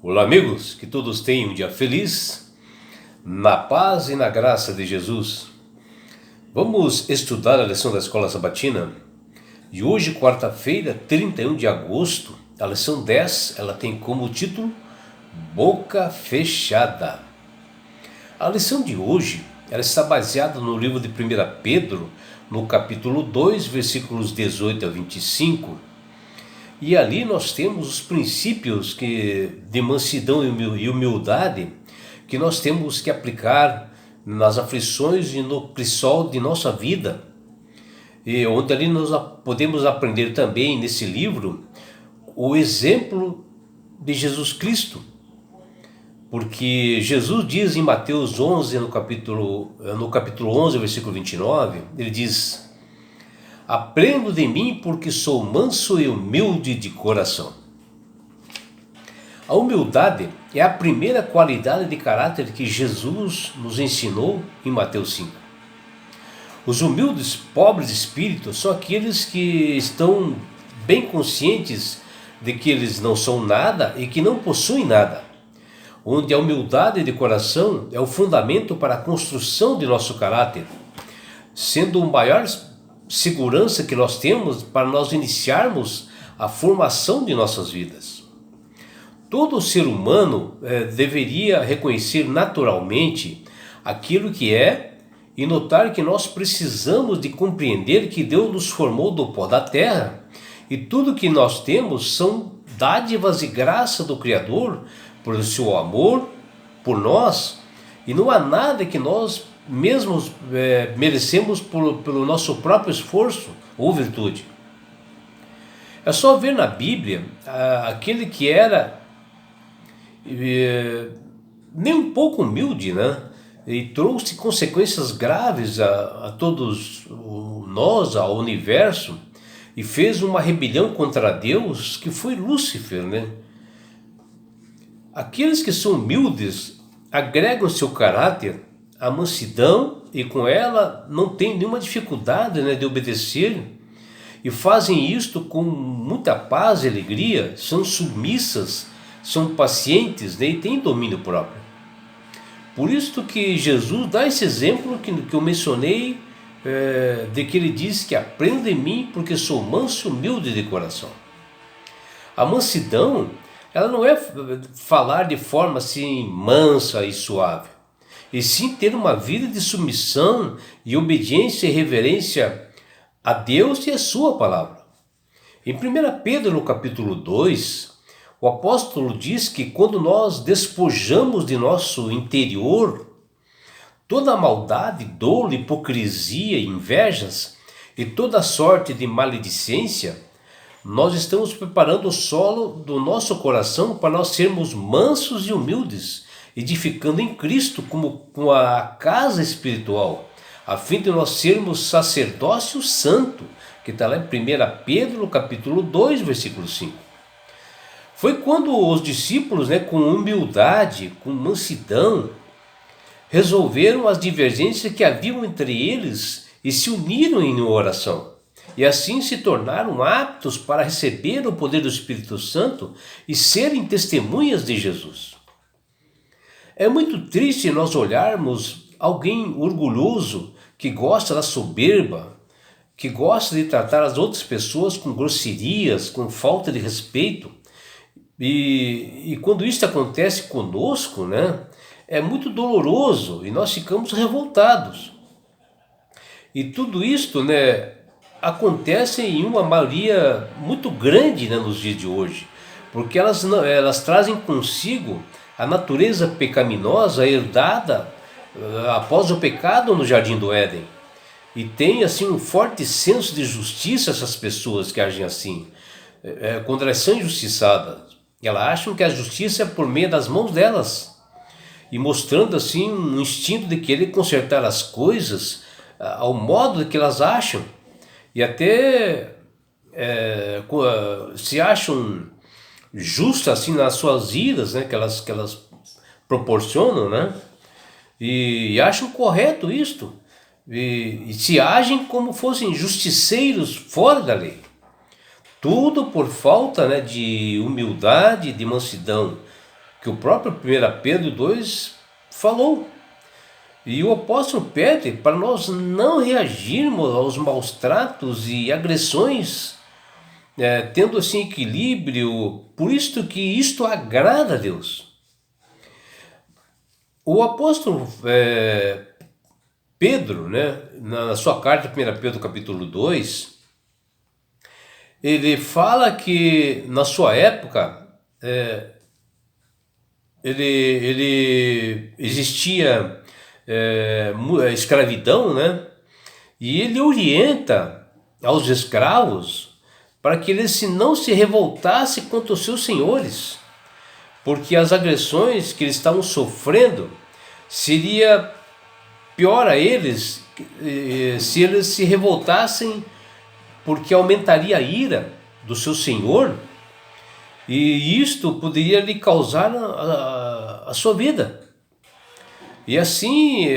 Olá, amigos, que todos tenham um dia feliz, na paz e na graça de Jesus. Vamos estudar a lição da Escola Sabatina e hoje, quarta-feira, 31 de agosto, a lição 10, ela tem como título Boca Fechada. A lição de hoje, ela está baseada no livro de 1 Pedro, no capítulo 2, versículos 18 a 25. E ali nós temos os princípios de mansidão e humildade que nós temos que aplicar nas aflições e no crisol de nossa vida. E onde ali nós podemos aprender também nesse livro o exemplo de Jesus Cristo. Porque Jesus diz em Mateus 11, no capítulo 11, versículo 29, ele diz: aprendo de mim porque sou manso e humilde de coração. A humildade é a primeira qualidade de caráter que Jesus nos ensinou em Mateus 5. Os humildes, pobres de espírito são aqueles que estão bem conscientes de que eles não são nada e que não possuem nada. Onde a humildade de coração é o fundamento para a construção de nosso caráter, sendo o maior segurança que nós temos para nós iniciarmos a formação de nossas vidas. Todo ser humano deveria reconhecer naturalmente aquilo que é e notar que nós precisamos de compreender que Deus nos formou do pó da terra e tudo que nós temos são dádivas e graça do Criador por seu amor por nós, e não há nada que nós mesmos merecemos pelo nosso próprio esforço ou virtude. É só ver na Bíblia aquele que era nem um pouco humilde, né? E trouxe consequências graves a todos nós, ao universo, e fez uma rebelião contra Deus, que foi Lúcifer, né? Aqueles que são humildes agregam seu caráter a mansidão e com ela não tem nenhuma dificuldade, né, de obedecer, e fazem isto com muita paz e alegria, são submissas, são pacientes, né, e têm domínio próprio. Por isso que Jesus dá esse exemplo que eu mencionei, de que ele diz que aprenda em mim porque sou manso e humilde de coração. A mansidão, ela não é falar de forma assim mansa e suave, e sim ter uma vida de submissão e obediência e reverência a Deus e a sua palavra. Em 1 Pedro, no capítulo 2, o apóstolo diz que quando nós despojamos de nosso interior toda a maldade, dolo, hipocrisia, invejas e toda sorte de maledicência, nós estamos preparando o solo do nosso coração para nós sermos mansos e humildes, edificando em Cristo como a casa espiritual, a fim de nós sermos sacerdócio santo, que está lá em 1 Pedro, no capítulo 2, versículo 5. Foi quando os discípulos, com humildade, com mansidão, resolveram as divergências que haviam entre eles e se uniram em uma oração. E assim se tornaram aptos para receber o poder do Espírito Santo e serem testemunhas de Jesus. É muito triste nós olharmos alguém orgulhoso que gosta da soberba, que gosta de tratar as outras pessoas com grosserias, com falta de respeito. E quando isso acontece conosco, é muito doloroso e nós ficamos revoltados. E tudo isto, acontece em uma maioria muito grande, nos dias de hoje, porque elas trazem consigo a natureza pecaminosa herdada após o pecado no Jardim do Éden. E tem assim um forte senso de justiça essas pessoas que agem assim. Quando elas são injustiçadas, elas acham que a justiça é por meio das mãos delas, e mostrando assim um instinto de querer consertar as coisas ao modo que elas acham, e até se acham justas assim nas suas iras, que elas proporcionam, e acham correto isto, e se agem como fossem justiceiros fora da lei. Tudo por falta de humildade, de mansidão, que o próprio 1 Pedro 2 falou. E o apóstolo pede para nós não reagirmos aos maus tratos e agressões, tendo assim equilíbrio, por isto que isto agrada a Deus. O apóstolo Pedro, né, na sua carta 1 Pedro capítulo 2, ele fala que na sua época ele existia escravidão, né? E ele orienta aos escravos para que eles não se revoltassem contra os seus senhores, porque as agressões que eles estavam sofrendo seria pior a eles se eles se revoltassem, porque aumentaria a ira do seu senhor, e isto poderia lhe causar a sua vida. E assim,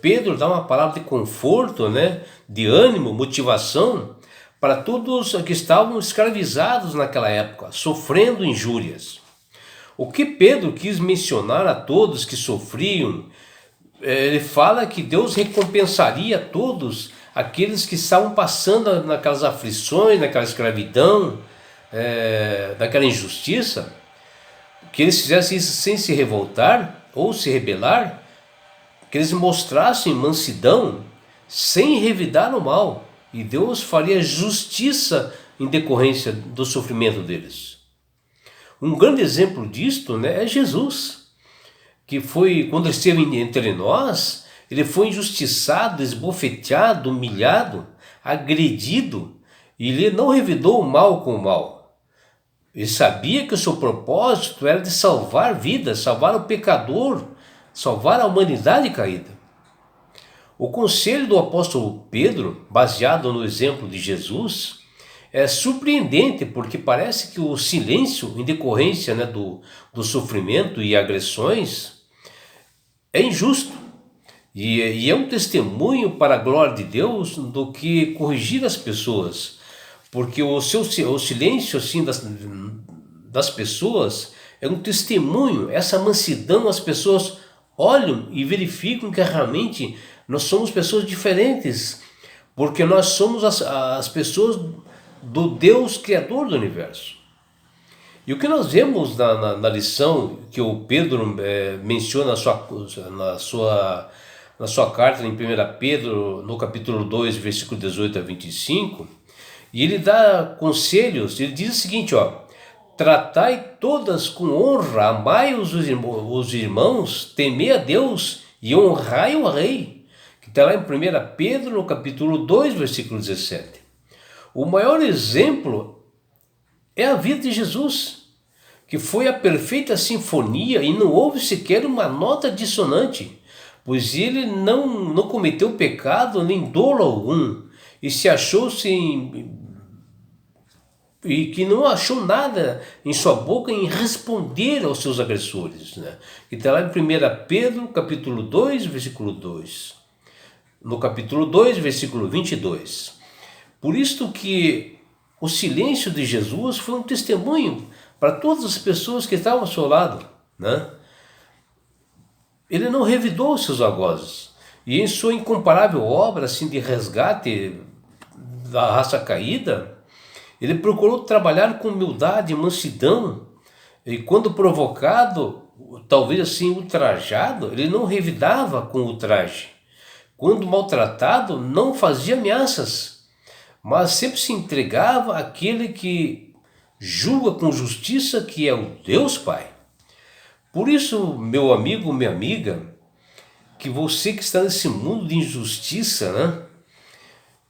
Pedro dá uma palavra de conforto, né, de ânimo, motivação para todos que estavam escravizados naquela época, sofrendo injúrias. O que Pedro quis mencionar a todos que sofriam, ele fala que Deus recompensaria todos aqueles que estavam passando naquelas aflições, naquela escravidão, naquela injustiça, que eles fizessem isso sem se revoltar ou se rebelar, que eles mostrassem mansidão sem revidar o mal, e Deus faria justiça em decorrência do sofrimento deles. Um grande exemplo disto, né, é Jesus, que foi, quando ele esteve entre nós, ele foi injustiçado, esbofeteado, humilhado, agredido, e ele não revidou o mal com o mal. Ele sabia que o seu propósito era de salvar vidas, salvar o pecador, salvar a humanidade caída. O conselho do apóstolo Pedro, baseado no exemplo de Jesus, é surpreendente, porque parece que o silêncio em decorrência, né, do sofrimento e agressões é injusto. E é um testemunho para a glória de Deus do que corrigir as pessoas, porque o silêncio assim, das pessoas é um testemunho. Essa mansidão, as pessoas olham e verificam que realmente nós somos pessoas diferentes, porque nós somos as pessoas do Deus Criador do Universo. E o que nós vemos na lição que o Pedro menciona na sua carta em 1 Pedro, no capítulo 2, versículo 18 a 25, e ele dá conselhos. Ele diz o seguinte, tratai todas com honra, amai os irmãos, temei a Deus e honrai o rei, que está lá em 1 Pedro, no capítulo 2, versículo 17. O maior exemplo é a vida de Jesus, que foi a perfeita sinfonia e não houve sequer uma nota dissonante, pois ele não cometeu pecado nem dolo algum, e se achou-se e que não achou nada em sua boca em responder aos seus agressores, né? Que está lá em 1 Pedro, capítulo 2, versículo 2. No capítulo 2, versículo 22. Por isto que o silêncio de Jesus foi um testemunho para todas as pessoas que estavam ao seu lado, né? Ele não revidou os seus algozes, e em sua incomparável obra assim, de resgate da raça caída, ele procurou trabalhar com humildade e mansidão, e quando provocado, talvez assim ultrajado, ele não revidava com ultraje. Quando maltratado, não fazia ameaças, mas sempre se entregava àquele que julga com justiça, que é o Deus Pai. Por isso, meu amigo, minha amiga, que você que está nesse mundo de injustiça, né,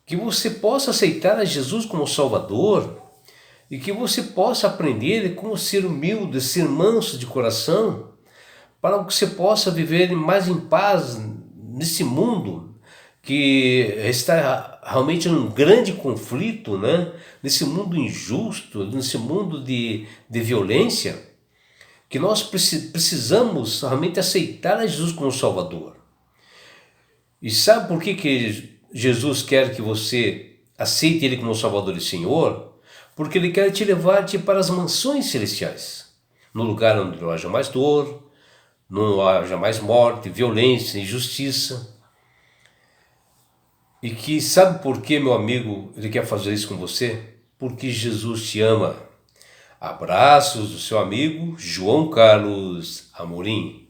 que você possa aceitar a Jesus como Salvador, e que você possa aprender como ser humilde, ser manso de coração, para que você possa viver mais em paz nesse mundo que está realmente num grande conflito, né? Nesse mundo injusto, nesse mundo de violência, que nós precisamos realmente aceitar a Jesus como Salvador. E sabe por que Jesus quer que você aceite Ele como Salvador e Senhor? Porque Ele quer te levar para as mansões celestiais. no lugar onde não haja mais dor, não haja mais morte, violência, injustiça. E que sabe por que, meu amigo, ele quer fazer isso com você? Porque Jesus te ama. Abraços do seu amigo João Carlos Amorim.